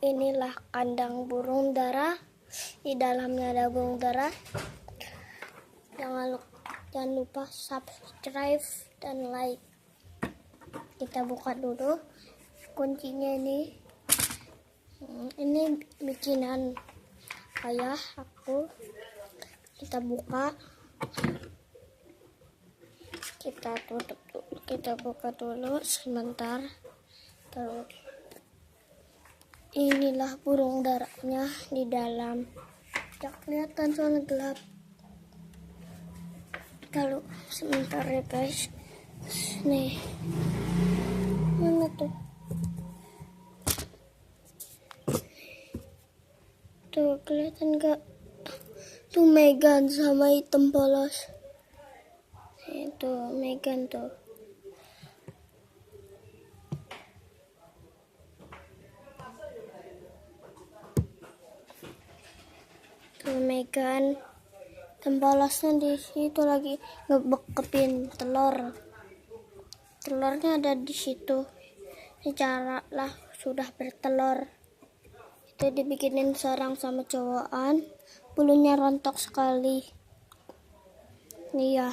Inilah kandang burung dara. Di dalamnya ada burung dara. Jangan lupa subscribe dan like. Kita buka dulu kuncinya ini. Ini bikinan ayah aku. Kita buka. Kita tutup dulu. Kita buka dulu sebentar. Terus inilah burung daranya di dalam. Tidak kelihatan soalnya gelap. Kalau sebentar ya guys. Nih. Mana tuh? Tuh kelihatan gak? Tuh Megan sama hitam polos. Itu Megan tuh. Tuh Megan. Tempolosnya di situ lagi ngebekepin telur. Telurnya ada di situ. Secara lah sudah bertelur. Itu dibikinin sarang sama cowokan. Bulunya rontok sekali. Iya.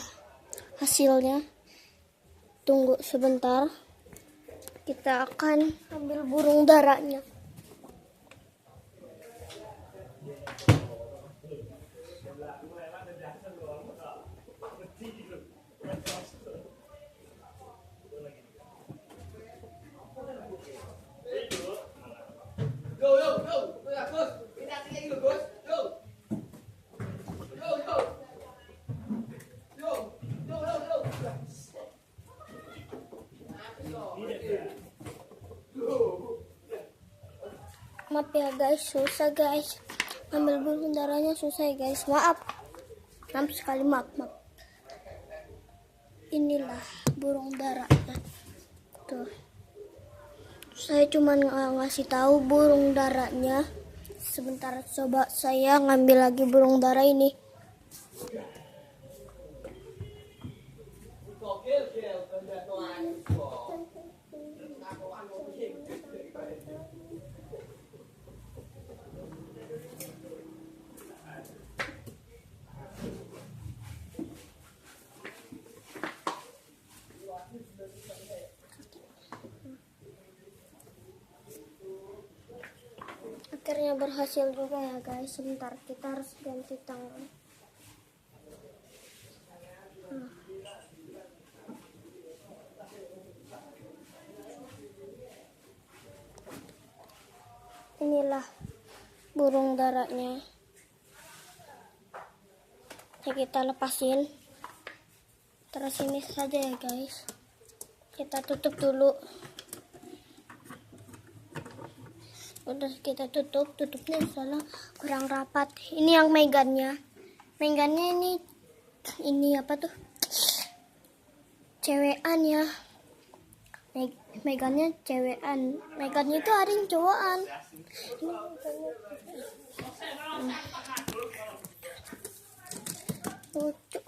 Hasilnya. Tunggu sebentar. Kita akan ambil burung daranya. Maaf ya guys, susah guys. Ambil burung darahnya susah ya guys. Maaf sekali, maaf. Inilah burung darahnya. Tuh. Saya cuma ngasih tahu burung darahnya. Sebentar coba saya ngambil lagi burung darah ini. Akhirnya berhasil juga ya guys. Sebentar kita harus ganti tangan. Inilah burung darahnya. Ya, kita lepasin. Terus ini saja ya guys. Kita tutup dulu. Udah kita tutupnya salah kurang rapat. Ini yang Megannya ini apa tuh, cewekan ya. Megannya cewekan, Megannya itu ada yang cowokan. Lucu.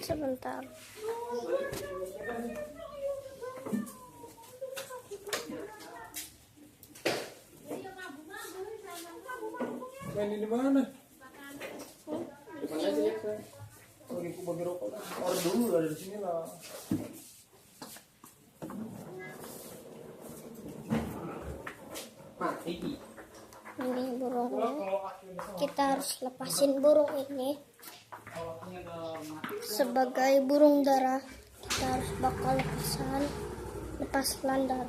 Sebentar. Ini di mana? Di mana aja ya, saya? Lagi bagi rokok. Or dulu lah dari sini lah. Mati. Ini burungnya. Kita harus lepasin burung ini. Sebagai burung dara, kita harus bakal lepas landar.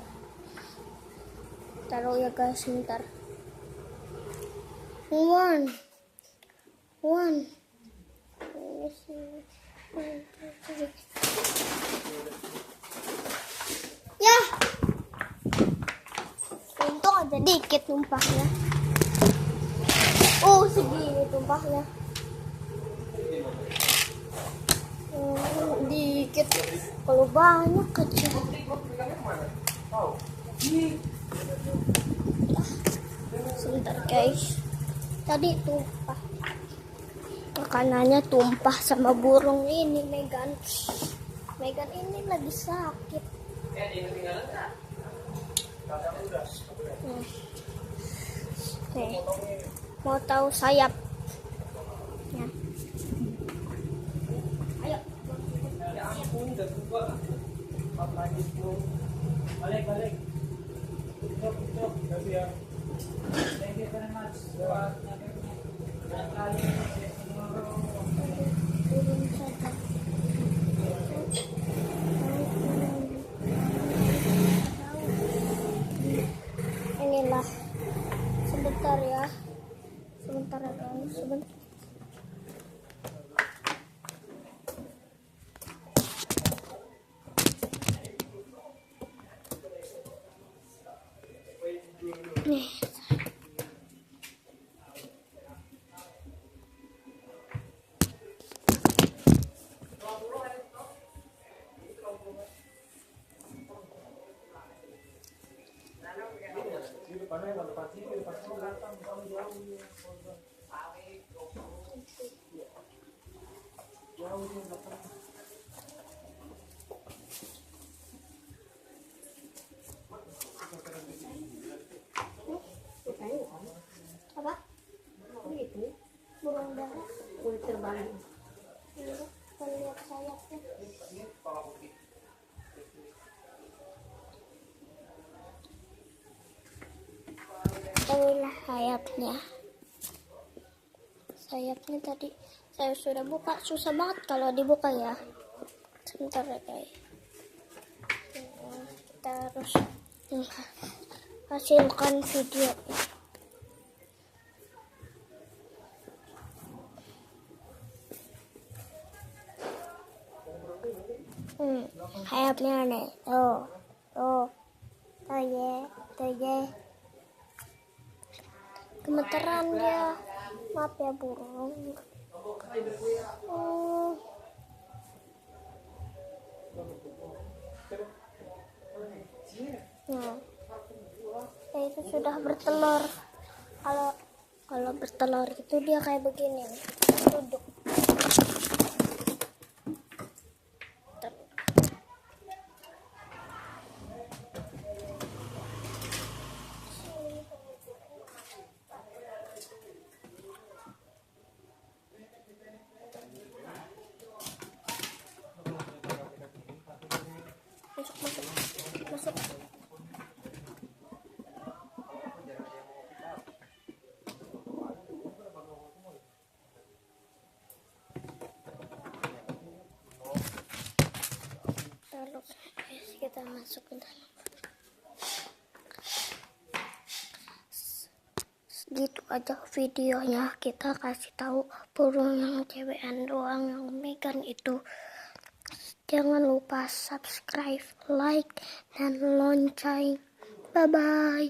Taruh ya guys, sebentar. One. Ya. Untung aja dikit tumpahnya. Oh, segini tumpahnya. Dikit. Kalau banyak kecil. Sebentar guys, tadi tumpah makanannya, tumpah sama burung ini. Megan ini lagi sakit. Nih, mau tahu sayap ya. Ayo. Ya ampun, udah tua. Lagi tuh. Balik. Cok, kasih ya. Thank you very much. Turun saja. Inilah, sebentar ya, sebentar. Nih. Apa? Itu burung dara. Kulit terbang. Lihat sayapnya. Inilah sayapnya tadi saya sudah buka. Susah banget kalau dibuka ya. Sebentar ya guys, kita harus hasilkan video. Sayapnya nih, tuh ye. Gemeteran dia, maaf ya burung. Nah, itu sudah bertelur. Kalau bertelur itu dia kayak begini, duduk. Masuk. Lalu kita masuk ke dalam. Gitu aja videonya, kita kasih tahu burung yang cewekan doang, yang Megan itu. Jangan lupa subscribe, like, dan lonceng. Bye bye.